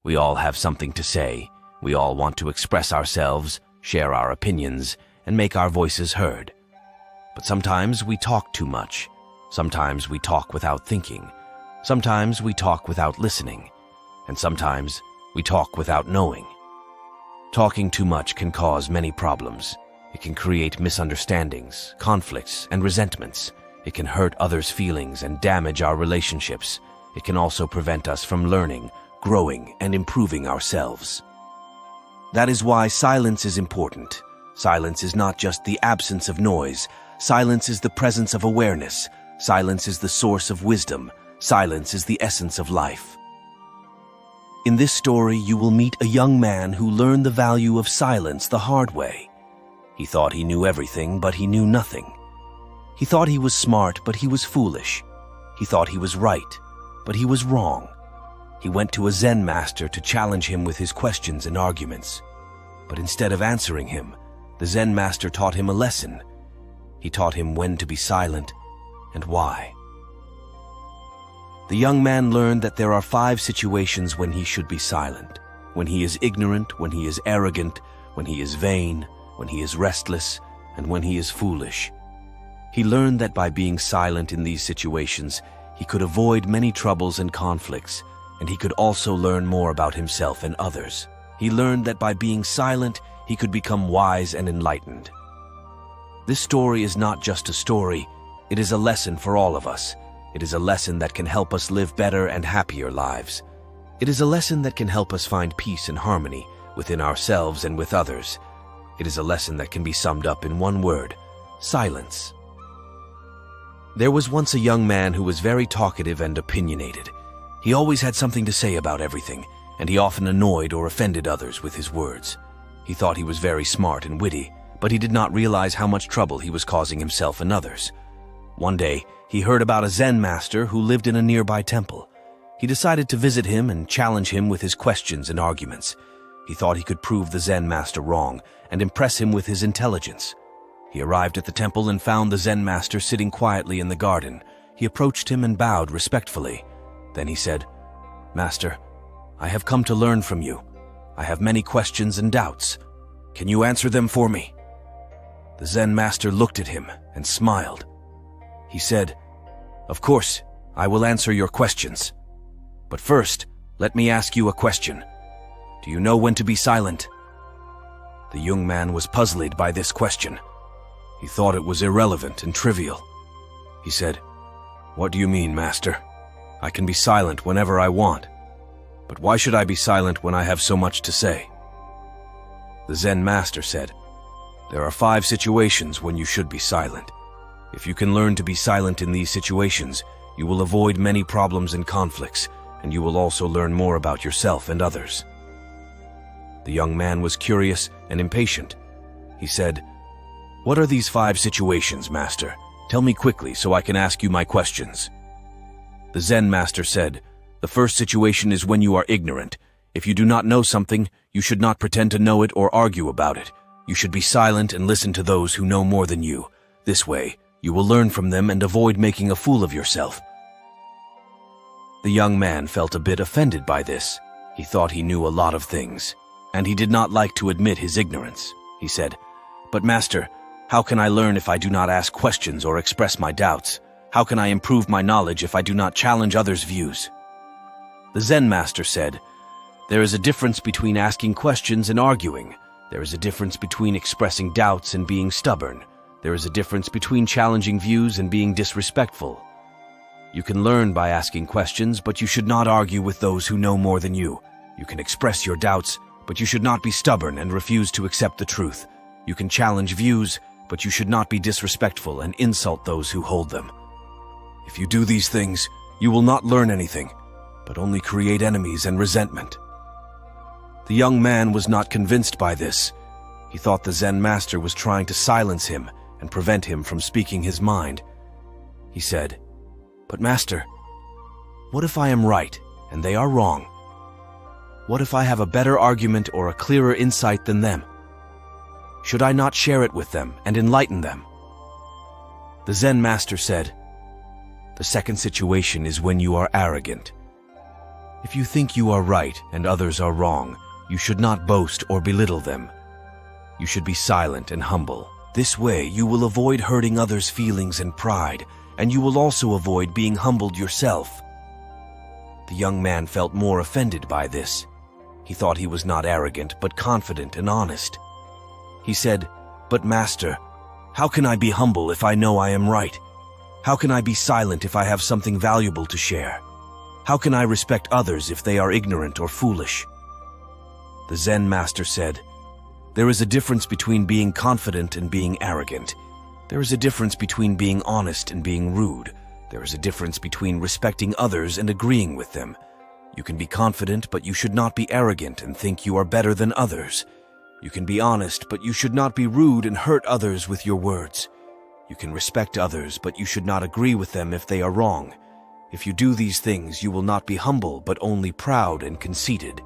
We all have something to say. We all want to express ourselves, share our opinions, and make our voices heard. But sometimes we talk too much. Sometimes we talk without thinking. Sometimes we talk without listening. And sometimes we talk without knowing. Talking too much can cause many problems. It can create misunderstandings, conflicts, and resentments. It can hurt others' feelings and damage our relationships. It can also prevent us from learning, growing, and improving ourselves. That is why silence is important. Silence is not just the absence of noise. Silence is the presence of awareness. Silence is the source of wisdom. Silence is the essence of life. In this story, you will meet a young man who learned the value of silence the hard way. He thought he knew everything, but he knew nothing. He thought he was smart, but he was foolish. He thought he was right, but he was wrong. He went to a Zen master to challenge him with his questions and arguments. But instead of answering him, the Zen master taught him a lesson. He taught him when to be silent and why. The young man learned that there are 5 situations when he should be silent: when he is ignorant, when he is arrogant, when he is vain, when he is restless, and when he is foolish. He learned that by being silent in these situations, he could avoid many troubles and conflicts, and he could also learn more about himself and others. He learned that by being silent, he could become wise and enlightened. This story is not just a story, it is a lesson for all of us. It is a lesson that can help us live better and happier lives. It is a lesson that can help us find peace and harmony within ourselves and with others. It is a lesson that can be summed up in one word: silence. There was once a young man who was very talkative and opinionated. He always had something to say about everything, and he often annoyed or offended others with his words. He thought he was very smart and witty, but he did not realize how much trouble he was causing himself and others. One day, he heard about a Zen master who lived in a nearby temple. He decided to visit him and challenge him with his questions and arguments. He thought he could prove the Zen master wrong and impress him with his intelligence. He arrived at the temple and found the Zen master sitting quietly in the garden. He approached him and bowed respectfully. Then he said, "Master, I have come to learn from you. I have many questions and doubts. Can you answer them for me?" The Zen master looked at him and smiled. He said, "Of course, I will answer your questions. But first, let me ask you a question. Do you know when to be silent?" The young man was puzzled by this question. He thought it was irrelevant and trivial. He said, "What do you mean, master? I can be silent whenever I want. But why should I be silent when I have so much to say?" The Zen master said, "There are 5 situations when you should be silent. If you can learn to be silent in these situations, you will avoid many problems and conflicts, and you will also learn more about yourself and others." The young man was curious and impatient. He said, "What are these 5 situations, master? Tell me quickly so I can ask you my questions." The Zen master said, "The first situation is when you are ignorant. If you do not know something, you should not pretend to know it or argue about it. You should be silent and listen to those who know more than you. This way, you will learn from them and avoid making a fool of yourself." The young man felt a bit offended by this. He thought he knew a lot of things, and he did not like to admit his ignorance. He said, "But master, how can I learn if I do not ask questions or express my doubts? How can I improve my knowledge if I do not challenge others' views?" The Zen master said, "There is a difference between asking questions and arguing. There is a difference between expressing doubts and being stubborn. There is a difference between challenging views and being disrespectful. You can learn by asking questions, but you should not argue with those who know more than you. You can express your doubts, but you should not be stubborn and refuse to accept the truth. You can challenge views, but you should not be disrespectful and insult those who hold them. If you do these things, you will not learn anything, but only create enemies and resentment." The young man was not convinced by this. He thought the Zen master was trying to silence him and prevent him from speaking his mind. He said, "But master, what if I am right and they are wrong? What if I have a better argument or a clearer insight than them? Should I not share it with them and enlighten them?" The Zen master said, "The second situation is when you are arrogant. If you think you are right and others are wrong, you should not boast or belittle them. You should be silent and humble. This way, you will avoid hurting others' feelings and pride, and you will also avoid being humbled yourself. The young man felt more offended by this. He thought he was not arrogant, but confident and honest. He said, "But Master, how can I be humble if I know I am right? How can I be silent if I have something valuable to share? How can I respect others if they are ignorant or foolish?" The Zen master said, "There is a difference between being confident and being arrogant. There is a difference between being honest and being rude. There is a difference between respecting others and agreeing with them. You can be confident, but you should not be arrogant and think you are better than others. You can be honest, but you should not be rude and hurt others with your words. You can respect others, but you should not agree with them if they are wrong. If you do these things, you will not be humble, but only proud and conceited."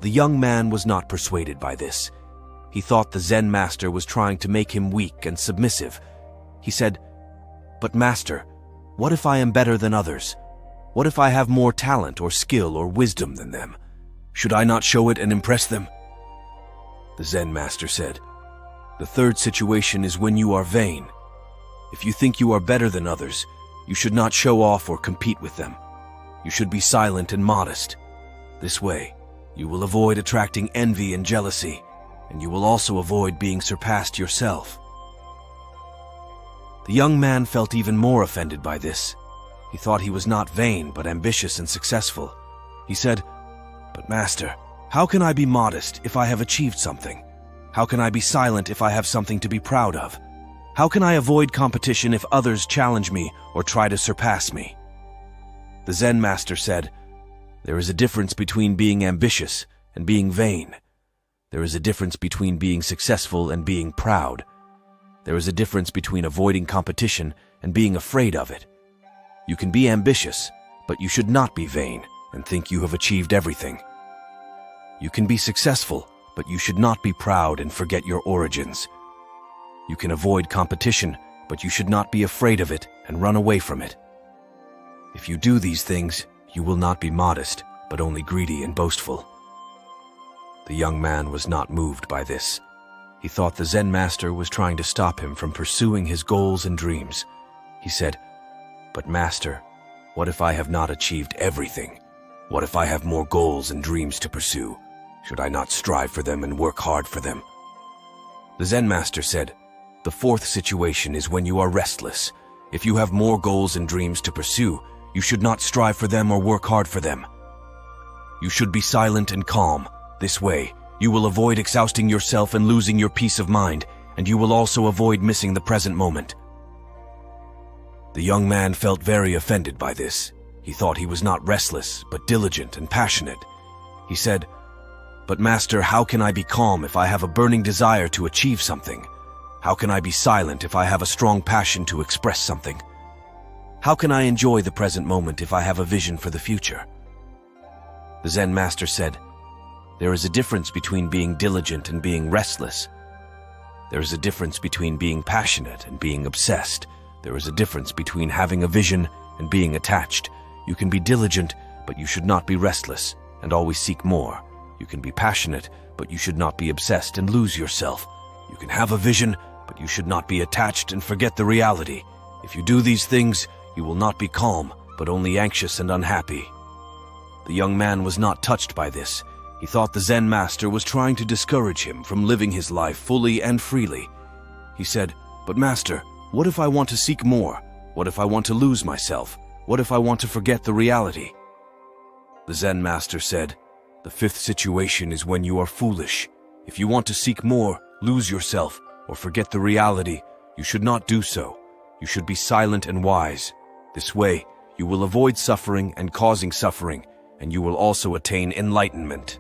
The young man was not persuaded by this. He thought the Zen master was trying to make him weak and submissive. He said, "But Master, what if I am better than others? What if I have more talent or skill or wisdom than them? Should I not show it and impress them?" The Zen master said, "The third situation is when you are vain. If you think you are better than others, you should not show off or compete with them. You should be silent and modest. This way, you will avoid attracting envy and jealousy, and you will also avoid being surpassed yourself." The young man felt even more offended by this. He thought he was not vain, but ambitious and successful. He said, "But Master, how can I be modest if I have achieved something? How can I be silent if I have something to be proud of? How can I avoid competition if others challenge me or try to surpass me?" The Zen master said, "There is a difference between being ambitious and being vain. There is a difference between being successful and being proud. There is a difference between avoiding competition and being afraid of it. You can be ambitious, but you should not be vain and think you have achieved everything. You can be successful, but you should not be proud and forget your origins. You can avoid competition, but you should not be afraid of it and run away from it. If you do these things, you will not be modest, but only greedy and boastful." The young man was not moved by this. He thought the Zen master was trying to stop him from pursuing his goals and dreams. He said, "But Master, what if I have not achieved everything? What if I have more goals and dreams to pursue? Should I not strive for them and work hard for them?" The Zen master said, "The fourth situation is when you are restless. If you have more goals and dreams to pursue, you should not strive for them or work hard for them. You should be silent and calm. This way, you will avoid exhausting yourself and losing your peace of mind, and you will also avoid missing the present moment." The young man felt very offended by this. He thought he was not restless, but diligent and passionate. He said, "But Master, how can I be calm if I have a burning desire to achieve something? How can I be silent if I have a strong passion to express something? How can I enjoy the present moment if I have a vision for the future?" The Zen master said, "There is a difference between being diligent and being restless. There is a difference between being passionate and being obsessed. There is a difference between having a vision and being attached. You can be diligent, but you should not be restless and always seek more. You can be passionate, but you should not be obsessed and lose yourself. You can have a vision, but you should not be attached and forget the reality. If you do these things, you will not be calm, but only anxious and unhappy." The young man was not touched by this. He thought the Zen master was trying to discourage him from living his life fully and freely. He said, "But Master, what if I want to seek more? What if I want to lose myself? What if I want to forget the reality?" The Zen master said, "The fifth situation is when you are foolish. If you want to seek more, lose yourself, or forget the reality, you should not do so. You should be silent and wise. This way, you will avoid suffering and causing suffering, and you will also attain enlightenment."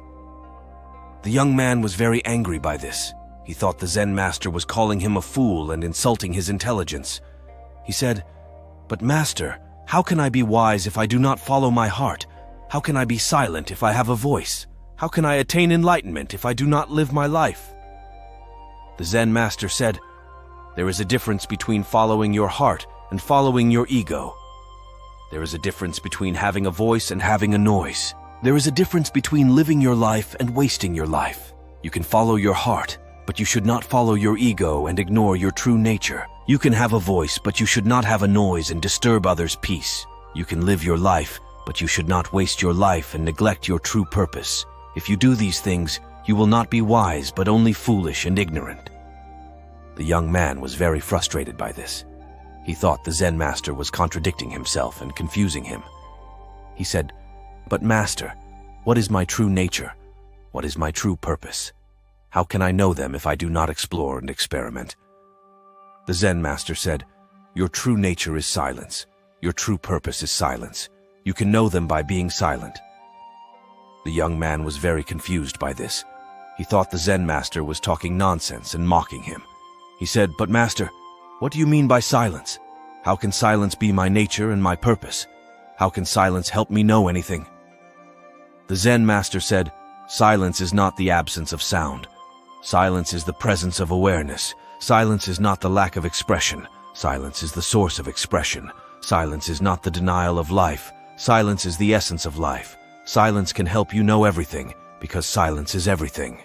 The young man was very angry by this. He thought the Zen master was calling him a fool and insulting his intelligence. He said, "But Master, how can I be wise if I do not follow my heart? How can I be silent if I have a voice? How can I attain enlightenment if I do not live my life?" The Zen master said, "There is a difference between following your heart and following your ego. There is a difference between having a voice and having a noise. There is a difference between living your life and wasting your life. You can follow your heart, but you should not follow your ego and ignore your true nature. You can have a voice, but you should not have a noise and disturb others' peace. You can live your life, but you should not waste your life and neglect your true purpose. If you do these things, you will not be wise, but only foolish and ignorant. The young man was very frustrated by this. He thought the Zen master was contradicting himself and confusing him. He said, "But master, what is my true nature? What is my true purpose? How can I know them if I do not explore and experiment?" The Zen master said, "Your true nature is silence. Your true purpose is silence. You can know them by being silent." The young man was very confused by this. He thought the Zen master was talking nonsense and mocking him. He said, "But master, what do you mean by silence? How can silence be my nature and my purpose? How can silence help me know anything?" The Zen master said, "Silence is not the absence of sound. Silence is the presence of awareness. Silence is not the lack of expression. Silence is the source of expression. Silence is not the denial of life. Silence is the essence of life. Silence can help you know everything, because silence is everything."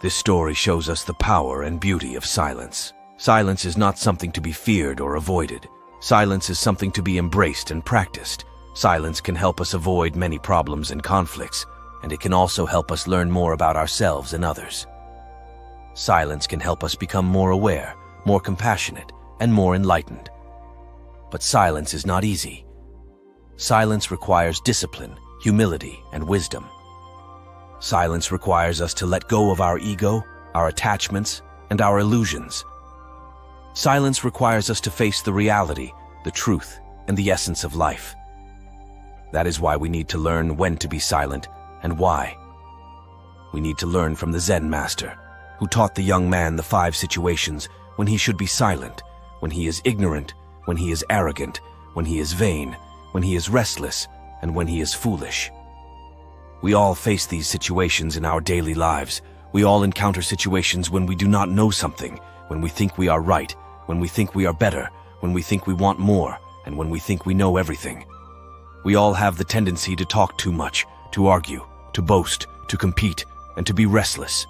This story shows us the power and beauty of silence. Silence is not something to be feared or avoided. Silence is something to be embraced and practiced. Silence can help us avoid many problems and conflicts, and it can also help us learn more about ourselves and others. Silence can help us become more aware, more compassionate, and more enlightened. But silence is not easy. Silence requires discipline, humility, and wisdom. Silence requires us to let go of our ego, our attachments, and our illusions. Silence requires us to face the reality, the truth, and the essence of life. That is why we need to learn when to be silent and why. We need to learn from the Zen master, who taught the young man the 5 situations when he should be silent, when he is ignorant, when he is arrogant, when he is vain, when he is restless, and when he is foolish. We all face these situations in our daily lives. We all encounter situations when we do not know something, when we think we are right, when we think we are better, when we think we want more, and when we think we know everything. We all have the tendency to talk too much, to argue, to boast, to compete, and to be restless.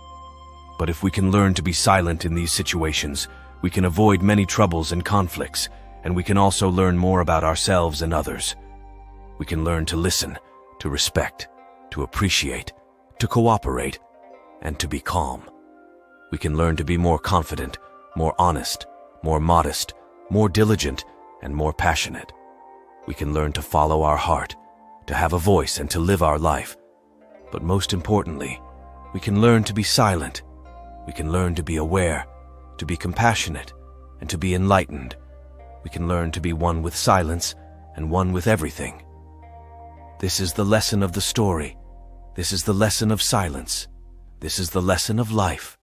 But if we can learn to be silent in these situations, we can avoid many troubles and conflicts, and we can also learn more about ourselves and others. We can learn to listen, to respect, to appreciate, to cooperate, and to be calm. We can learn to be more confident, more honest, more modest, more diligent, and more passionate. We can learn to follow our heart, to have a voice and to live our life. But most importantly, we can learn to be silent. We can learn to be aware, to be compassionate, and to be enlightened. We can learn to be one with silence and one with everything. This is the lesson of the story. This is the lesson of silence. This is the lesson of life.